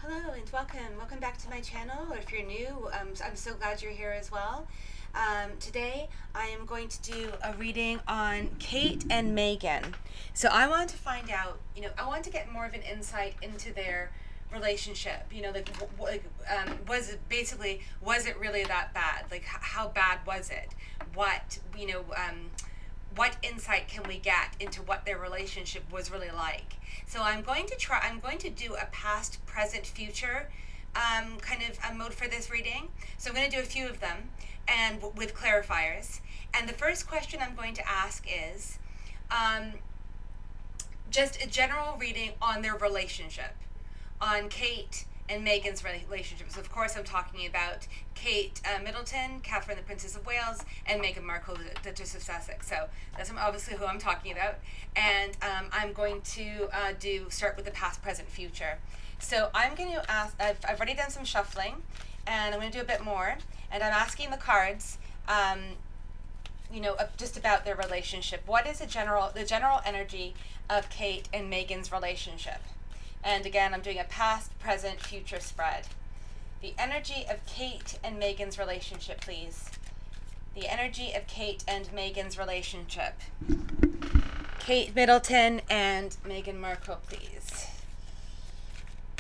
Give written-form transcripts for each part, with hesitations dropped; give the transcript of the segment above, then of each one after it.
Hello and welcome back to my channel, or if you're new, I'm so glad you're here as well. Today I am going to do a reading on Kate and Meghan. So I want to find out, I want to get more of an insight into their relationship. Was it really that bad? Like, how bad was it? What insight can we get into what their relationship was really like? So I'm going to do a past, present, future kind of a mode for this reading. So I'm going to do a few of them and with clarifiers. And the first question I'm going to ask is just a general reading on their relationship, on Kate and Meghan's relationship. So of course I'm talking about Kate Middleton, Catherine the Princess of Wales, and Meghan Markle, the Duchess of Sussex. So that's obviously who I'm talking about. And I'm going to start with the past, present, future. So I'm going to ask, I've already done some shuffling, and I'm going to do a bit more. And I'm asking the cards, just about their relationship. What is the general energy of Kate and Meghan's relationship? And again, I'm doing a past, present, future spread. The energy of Kate and Meghan's relationship, please. The energy of Kate and Meghan's relationship. Kate Middleton and Meghan Markle, please.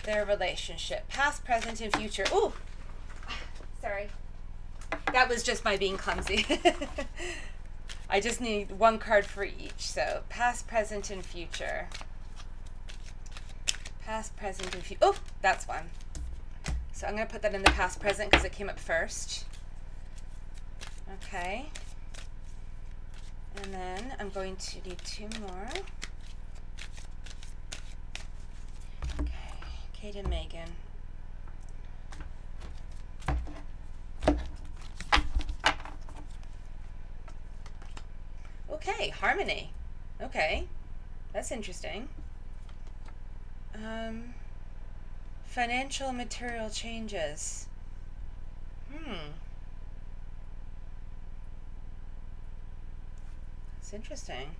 Their relationship. Past, present, and future. Ooh! Sorry. That was just my being clumsy. I just need one card for each. So, past, present, and future. Past, present, and future. Oh, that's one. So I'm going to put that in the past, present because it came up first. Okay. And then I'm going to need two more. Okay. Kate and Meghan. Okay, harmony. Okay. That's interesting. Financial and material changes. It's interesting.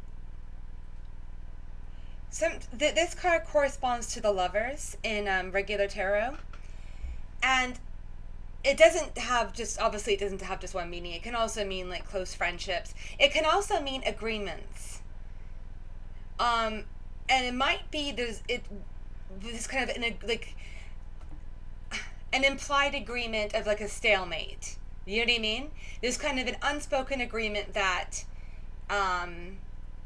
This card corresponds to the Lovers in regular tarot, and it doesn't have just one meaning. It can also mean like close friendships. It can also mean agreements. And it might be this kind of an implied agreement of like a stalemate. You know what I mean? There's kind of an unspoken agreement that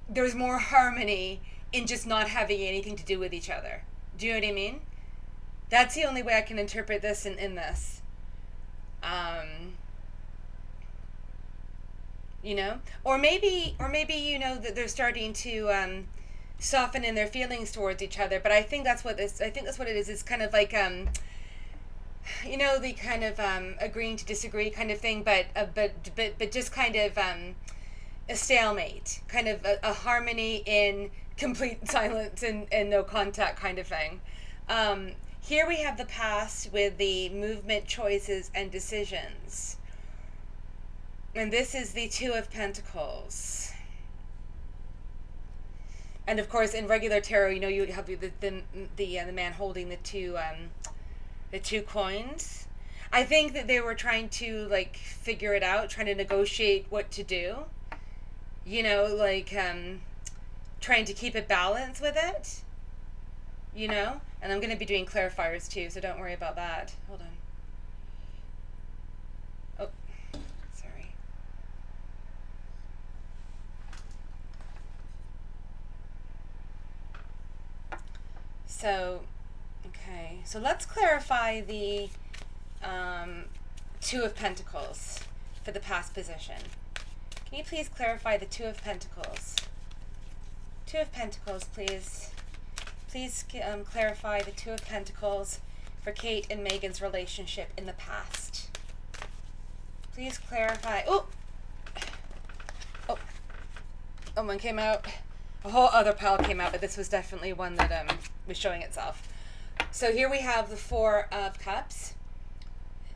there's more harmony in just not having anything to do with each other. Do you know what I mean? That's the only way I can interpret this in this. Or maybe that they're starting to soften in their feelings towards each other. But I think that's what it is. It's kind of like the kind of agreeing to disagree kind of thing, but just kind of a stalemate, kind of a harmony in complete silence and no contact kind of thing. Here we have the past with the movement, choices, and decisions. And this is the Two of Pentacles. And of course, in regular tarot, you have the man holding the two coins. I think that they were trying to figure it out, trying to negotiate what to do. Trying to keep a balance with it. And I'm going to be doing clarifiers too, so don't worry about that. Hold on. Oh, sorry. So, okay. So let's clarify the Two of Pentacles for the past position. Can you please clarify the Two of Pentacles? Two of Pentacles, please. Please clarify the Two of Pentacles for Kate and Meghan's relationship in the past. Please clarify. Oh, one came out. A whole other pile came out, but this was definitely one that was showing itself. So here we have the Four of Cups.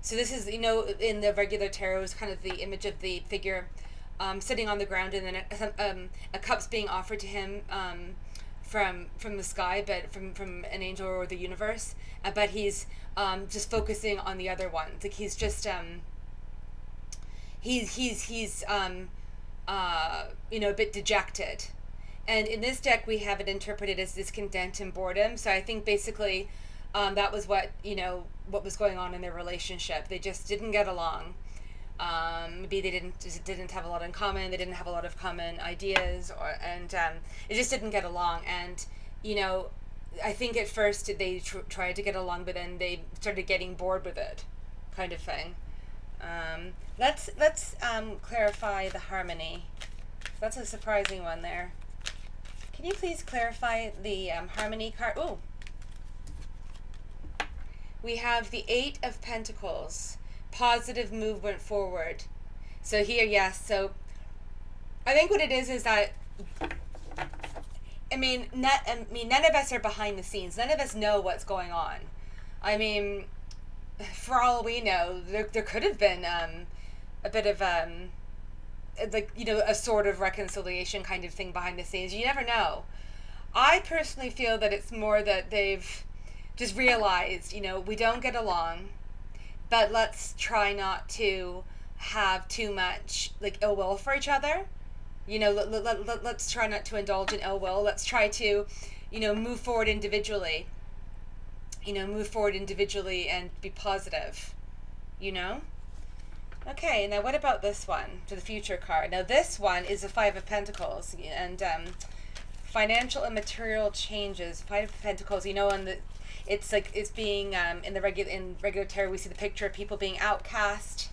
So this is, in the regular tarot, is kind of the image of the figure sitting on the ground, and then a cup's being offered to him from the sky, but from an angel or the universe, but he's just focusing on the other ones. Like he's just he's a bit dejected. And in this deck, we have it interpreted as discontent and boredom. So I think basically that was what was going on in their relationship. They just didn't get along. Maybe they didn't have a lot in common. They didn't have a lot of common ideas, and it just didn't get along. And I think at first they tried to get along, but then they started getting bored with it, kind of thing. Let's clarify the harmony. That's a surprising one there. Can you please clarify the harmony card? Ooh. We have the 8 of Pentacles. Positive movement forward. So here, yes. So I think what it is that none of us are behind the scenes. None of us know what's going on. I mean, for all we know, there could have been a bit of a sort of reconciliation kind of thing behind the scenes. You never know. I personally feel that it's more that they've just realized, we don't get along, but let's try not to have too much ill will for each other. Let's try not to indulge in ill will. Let's try to, move forward individually. Move forward individually and be positive. Okay, now what about this one, to the future card? Now this one is the 5 of Pentacles, and financial and material changes. 5 of Pentacles, it's being in regular tarot, we see the picture of people being outcast,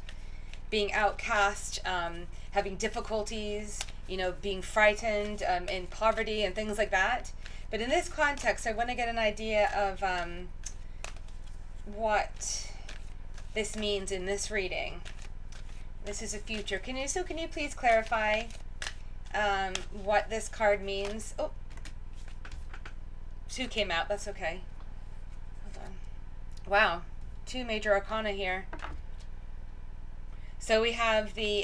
having difficulties, being frightened, in poverty and things like that. But in this context, I want to get an idea of what this means in this reading. This is a future. Can you please clarify what this card means? Oh, 2 came out. That's okay. Hold on. Wow, 2 major arcana here. So we have strength.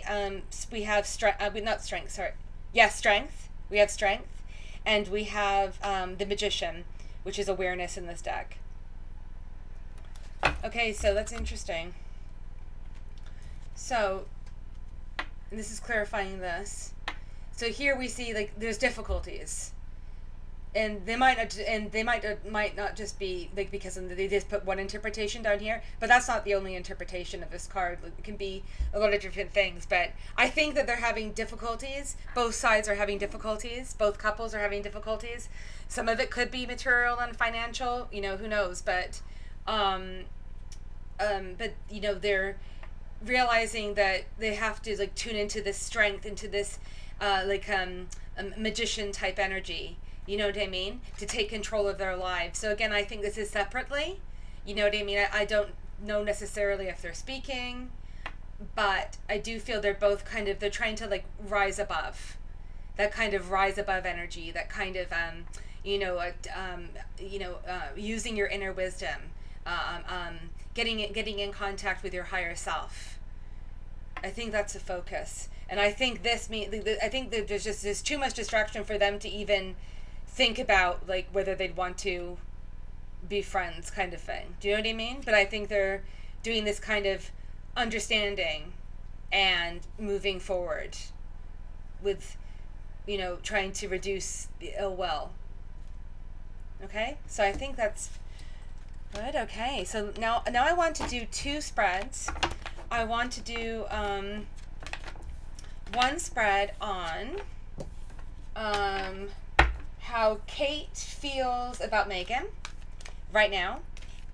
We have strength, and we have the Magician, which is awareness in this deck. Okay, so that's interesting. So, and this is clarifying this. So here we see there's difficulties, and they might not just be because they just put one interpretation down here, but that's not the only interpretation of this card. It can be a lot of different things, but I think that they're having difficulties. Both sides are having difficulties. Both couples are having difficulties. Some of it could be material and financial. Who knows? But they're realizing that they have to tune into this strength, into this magician type energy. You know what I mean? To take control of their lives. So again, I think this is separately. You know what I mean? I don't know necessarily if they're speaking, but I do feel they're both they're trying to rise above. That kind of rise above energy. That kind of using your inner wisdom. Getting in contact with your higher self. I think that's a focus, and I think I think that there's too much distraction for them to even think about whether they'd want to be friends, kind of thing. Do you know what I mean? But I think they're doing this kind of understanding and moving forward with, trying to reduce the ill will. Okay, so I think that's good. Okay, so now I want to do 2 spreads. I want to do one spread on how Kate feels about Meghan right now,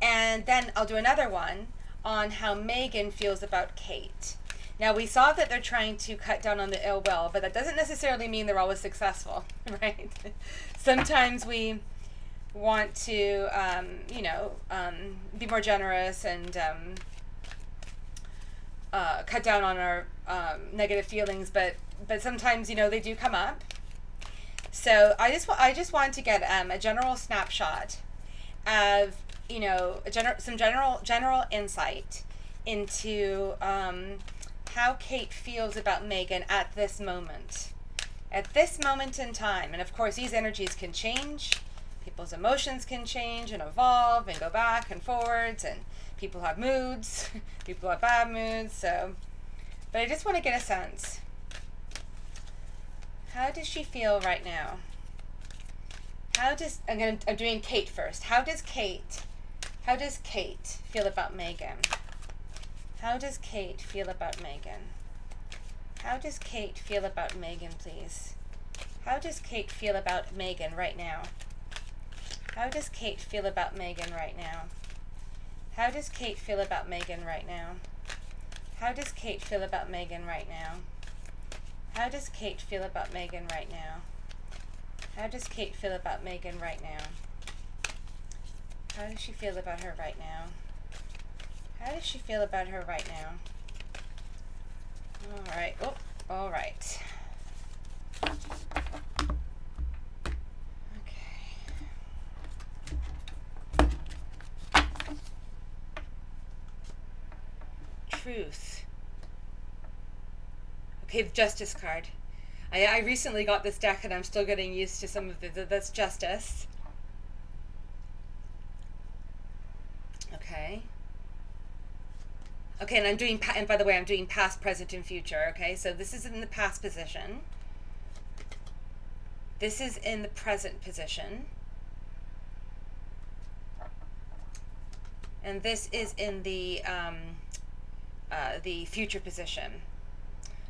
and then I'll do another one on how Meghan feels about Kate. Now, we saw that they're trying to cut down on the ill will, but that doesn't necessarily mean they're always successful, right? Sometimes we want to, be more generous and cut down on our negative feelings, but sometimes, they do come up. So I just want to get a general snapshot of, some general insight into how Kate feels about Meghan at this moment. At this moment in time, and of course these energies can change, people's emotions can change and evolve and go back and forwards, and people have moods, people have bad moods, so, but I just want to get a sense. How does she feel right now? I'm doing Kate first. How does Kate feel about Meghan? How does Kate feel about Meghan? How does Kate feel about Meghan, please? How does Kate feel about Meghan right now? How does Kate feel about Meghan right now? How does Kate feel about Meghan right now? How does Kate feel about Meghan right now? How does Kate feel about Meghan right now? How does Kate feel about Meghan right now? How does she feel about her right now? How does she feel about her right now? All right. Oh, all right. Okay. Truth. Okay, the Justice card. I recently got this deck and I'm still getting used to some of that's Justice. Okay. Okay, and and by the way, I'm doing past, present, and future, okay? So this is in the past position. This is in the present position. And this is in the future position.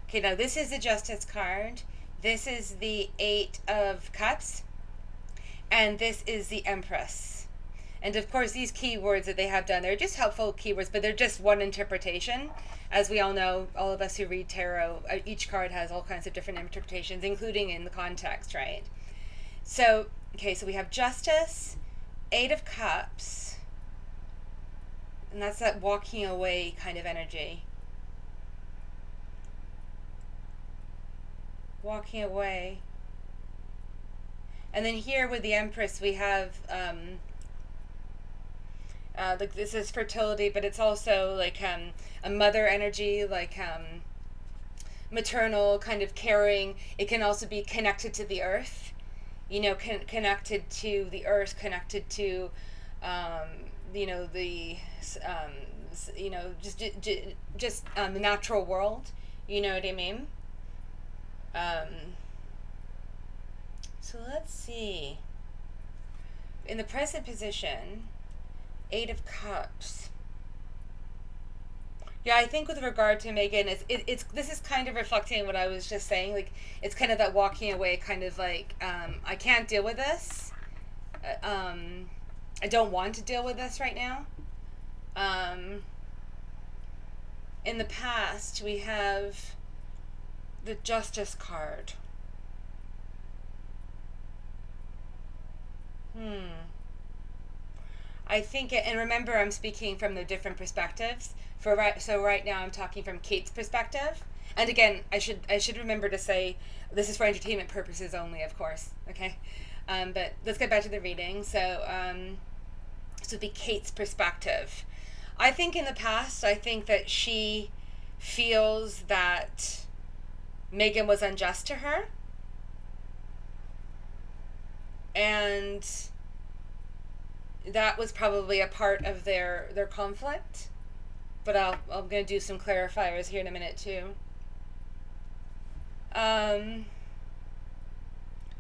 Okay, now this is the Justice card. This is the Eight of Cups. And this is the Empress. And of course, these keywords that they have done, they're just helpful keywords, but they're just one interpretation. As we all know, all of us who read tarot, each card has all kinds of different interpretations, including in the context, right? So, okay, so we have Justice, Eight of Cups, and that's that walking away kind of energy. Walking away. And then here with the Empress, we have like this is fertility, but it's also like a mother energy, like maternal kind of caring. It can also be connected to the earth, you know, connected to the earth, connected to you know, the you know, just the natural world, you know what I mean? So let's see. In the present position, Eight of Cups. Yeah, I think with regard to Meghan, it's this is kind of reflecting what I was just saying. Like, it's kind of that walking away, kind of like I can't deal with this. I don't want to deal with this right now. In the past, we have the Justice card. I think, and remember, I'm speaking from the different perspectives. So right now, I'm talking from Kate's perspective. And again, I should remember to say this is for entertainment purposes only, of course. Okay, but let's get back to the reading. So, so it'd be Kate's perspective. I think in the past, I think that she feels that Meghan was unjust to her, and that was probably a part of their conflict. But I'm going to do some clarifiers here in a minute too. And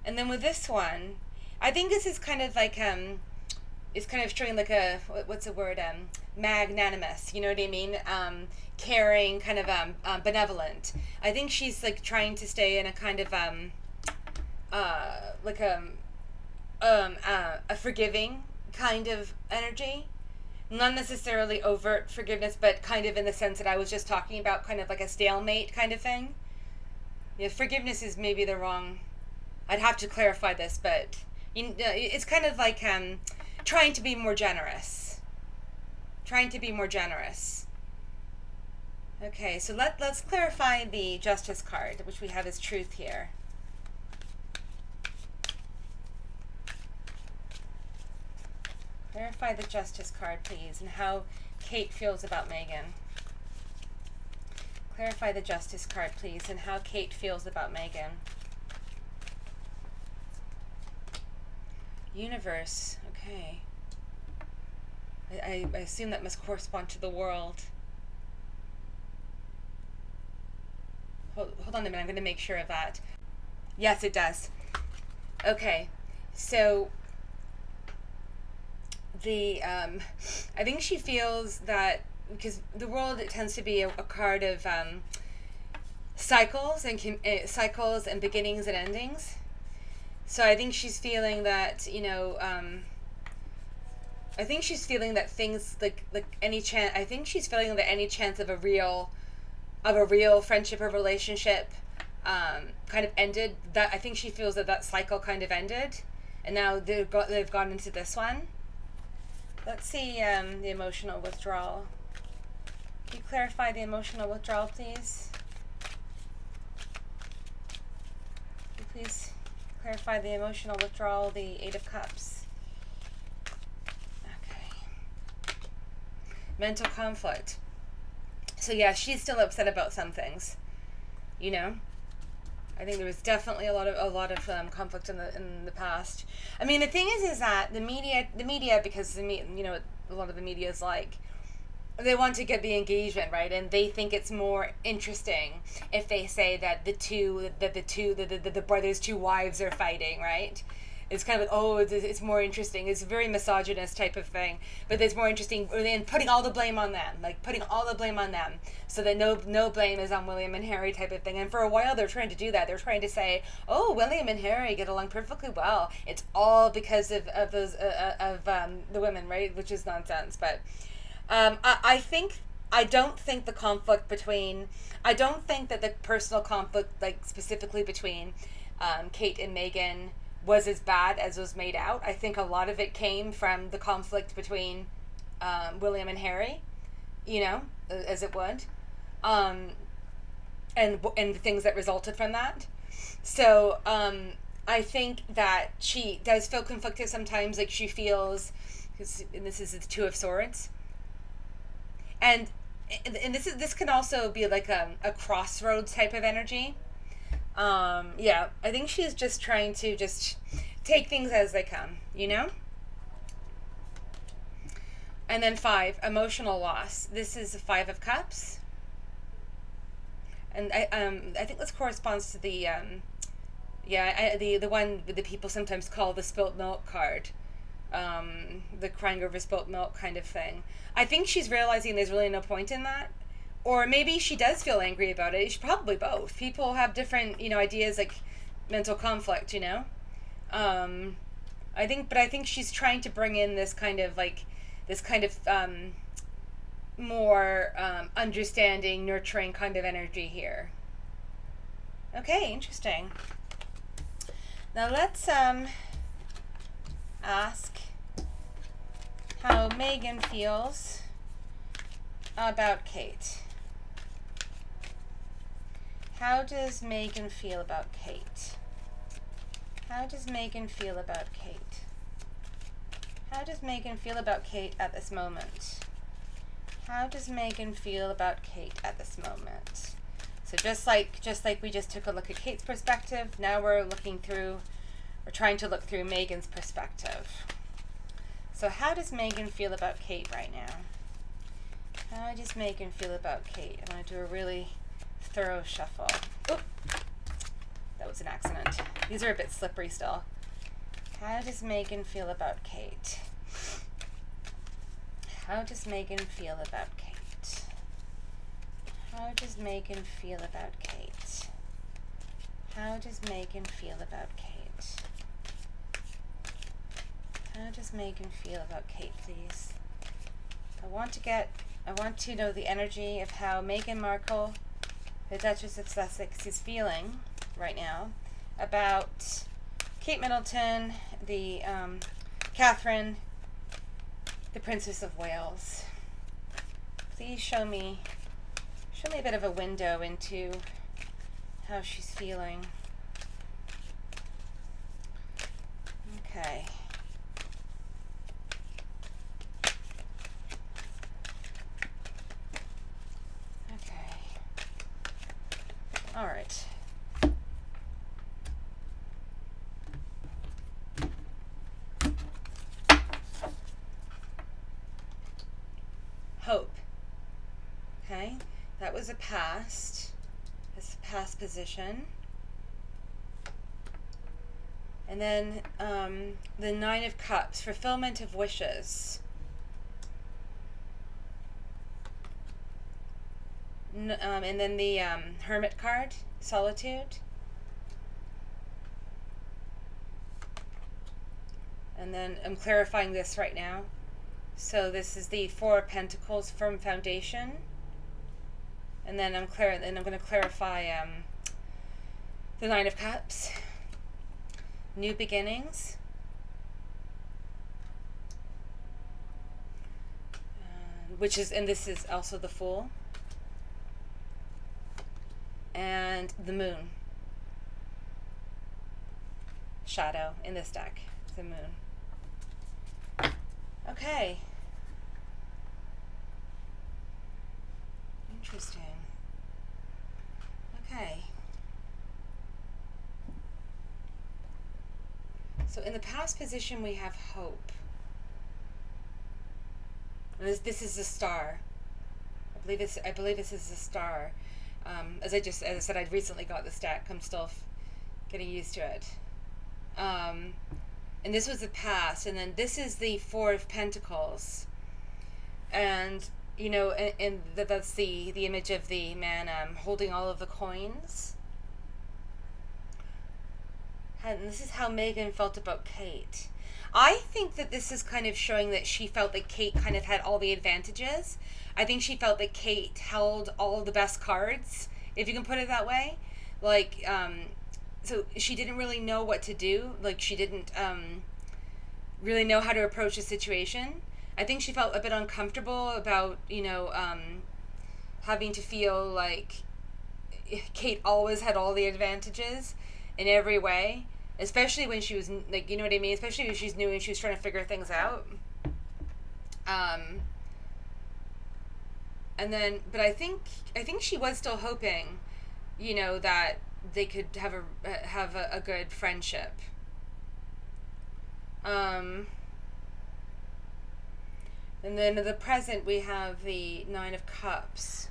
then with this one, I think this is kind of like it's kind of showing like a what's the word, magnanimous, you know what I mean, caring, kind of benevolent. I think she's like trying to stay in a kind of like a forgiving kind of energy, not necessarily overt forgiveness, but kind of in the sense that I was just talking about, kind of like a stalemate kind of thing. Yeah, forgiveness is maybe the wrong, I'd have to clarify this, but it's kind of like trying to be more generous. Trying to be more generous. Okay, so let's clarify the Justice card, which we have as Truth here. Clarify the Justice card, please, and how Kate feels about Meghan. Clarify the Justice card, please, and how Kate feels about Meghan. Universe. Okay. I assume that must correspond to the world. Hold on a minute. I'm going to make sure of that. Yes, it does. Okay. So I think she feels that because the world, it tends to be a card of cycles and beginnings and endings. So I think she's feeling that, I think she's feeling that things like any chance. I think she's feeling that any chance of a real friendship or relationship kind of ended. That I think she feels that cycle kind of ended, and now they've gone into this one. Let's see the emotional withdrawal. Can you clarify the emotional withdrawal, please? Can you please clarify the emotional withdrawal, the Eight of Cups? Okay. Mental conflict. So yeah, she's still upset about some things. I think there was definitely a lot of conflict in the past. I mean, the thing is that the media, because a lot of the media is like, they want to get the engagement, right? And they think it's more interesting if they say that the brothers' two wives are fighting, right? It's kind of like, it's more interesting. It's a very misogynist type of thing, but it's more interesting than putting all the blame on them, so that no blame is on William and Harry type of thing. And for a while, they're trying to do that. They're trying to say, oh, William and Harry get along perfectly well. It's all because of those the women, right? Which is nonsense. But I don't think the conflict between, I don't think that the personal conflict, like specifically between Kate and Meghan, was as bad as was made out. I think a lot of it came from the conflict between William and Harry, as it would, and the things that resulted from that. So I think that she does feel conflicted sometimes. Like she feels, and this is the Two of Swords, and this can also be like a crossroads type of energy. I think she's just trying to just take things as they come, And then 5, emotional loss. This is the 5 of Cups. And I think this corresponds to the the one that the people sometimes call the spilt milk card. The crying over spilt milk kind of thing. I think she's realizing there's really no point in that. Or maybe she does feel angry about it. It's probably both. People have different, ideas, like mental conflict, I think she's trying to bring in this kind of more understanding, nurturing kind of energy here. Okay, interesting. Now let's ask how Meghan feels about Kate. How does Meghan feel about Kate? How does Meghan feel about Kate? How does Meghan feel about Kate at this moment? How does Meghan feel about Kate at this moment? So just like we just took a look at Kate's perspective, now we're trying to look through Meghan's perspective. So how does Meghan feel about Kate right now? How does Meghan feel about Kate? I'm going to do a really thorough shuffle. Oop! That was an accident. These are a bit slippery still. How does Meghan feel about Kate? How does Meghan feel about Kate? How does Meghan feel about Kate? How does Meghan feel about Kate? How does Meghan feel about Kate, please? I want to know the energy of how Meghan Markle, the Duchess of Sussex, is feeling right now about Kate Middleton, the Catherine, the Princess of Wales. Please show me a bit of a window into how she's feeling. Okay. All right. hope. Okay, that was a past. That's a past position. And then the Nine of Cups, fulfillment of wishes. And then the Hermit card, solitude. And then I'm clarifying this right now. So this is the Four of Pentacles, firm foundation. And then I'm going to clarify the Nine of Cups, new beginnings. And this is also the Fool. And the Moon. Shadow in this deck, the Moon. Okay. Interesting. Okay. So in the past position we have hope. And this is the Star. I believe this is the Star. As I said, I'd recently got this deck. I'm still getting used to it. And this was the past, and then this is the Four of Pentacles. And you know, and that's the image of the man holding all of the coins. And this is how Meghan felt about Kate. I think that this is kind of showing that she felt that Kate kind of had all the advantages. I think she felt that Kate held all the best cards, if you can put it that way. Like, so she didn't really know what to do. Like, she didn't really know how to approach the situation. I think she felt a bit uncomfortable about, you know, having to feel like Kate always had all the advantages in every way, especially when she was, like, you know what I mean? Especially when she's new and she's trying to figure things out. And then, but I think she was still hoping, you know, that they could have a good friendship. And then in the present, we have the Nine of Cups.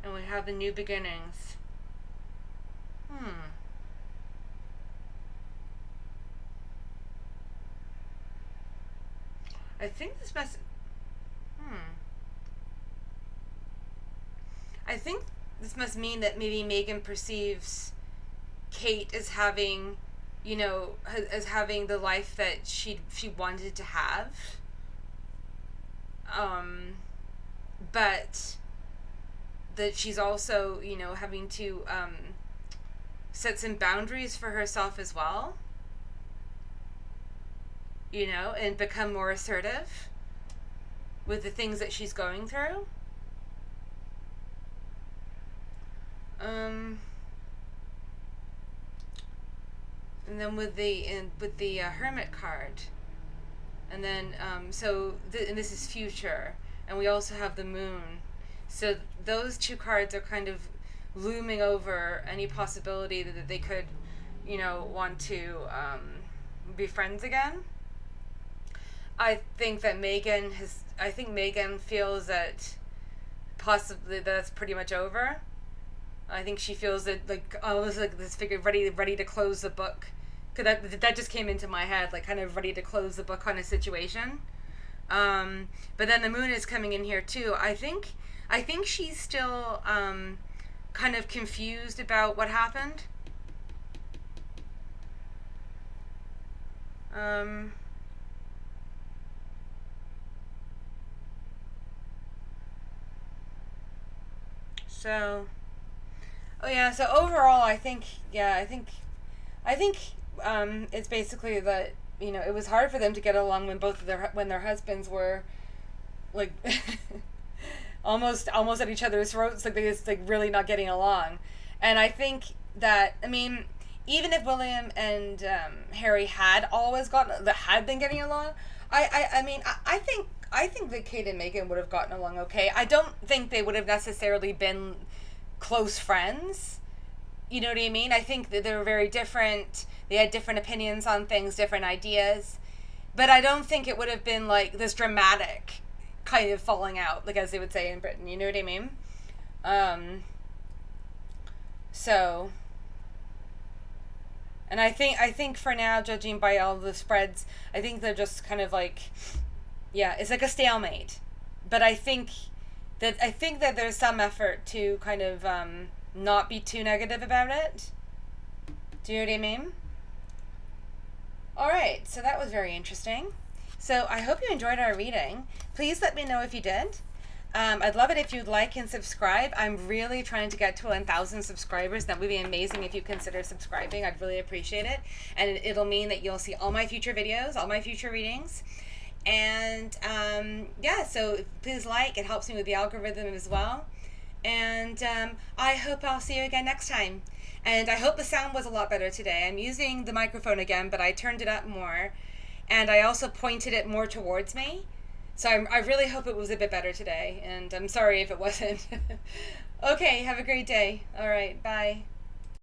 And we have the new beginnings. I think this must... I think this must mean that maybe Meghan perceives Kate as having, you know, as having the life that she wanted to have. But that she's also, you know, having to set some boundaries for herself as well. You know, and become more assertive with the things that she's going through. And then with the Hermit card, and then and this is future, and we also have the Moon. So those two cards are kind of looming over any possibility that they could, you know, want to be friends again. I think Meghan feels that possibly that's pretty much over. I think she feels that, like, almost like this figure ready to close the book. Cause that just came into my head, like, kind of ready to close the book on a situation. But then the Moon is coming in here too. I think she's still kind of confused about what happened. So overall, I think it's basically that, you know, it was hard for them to get along when their husbands were, like, almost at each other's throats, like they just, like, really not getting along. And I think that, I mean, even if William and Harry had been getting along, I think that Kate and Meghan would have gotten along okay. I don't think they would have necessarily been close friends. You know what I mean? I think that they were very different. They had different opinions on things, different ideas. but I don't think it would have been like this dramatic kind of falling out, like as they would say in Britain. You know what I mean? So, and I think for now, judging by all the spreads, I think they're just kind of like, yeah, it's like a stalemate. But I think that there's some effort to kind of not be too negative about it. Do you know what I mean? All right, so that was very interesting. So I hope you enjoyed our reading. Please let me know if you did. I'd love it if you'd like and subscribe. I'm really trying to get to 1,000 subscribers. That would be amazing if you consider subscribing. I'd really appreciate it. And it'll mean that you'll see all my future videos, all my future readings. And yeah, so please like. It helps me with the algorithm as well. And I hope I'll see you again next time. And I hope the sound was a lot better today. I'm using the microphone again, but I turned it up more. And I also pointed it more towards me. So I really hope it was a bit better today. And I'm sorry if it wasn't. Okay, have a great day. All right, bye.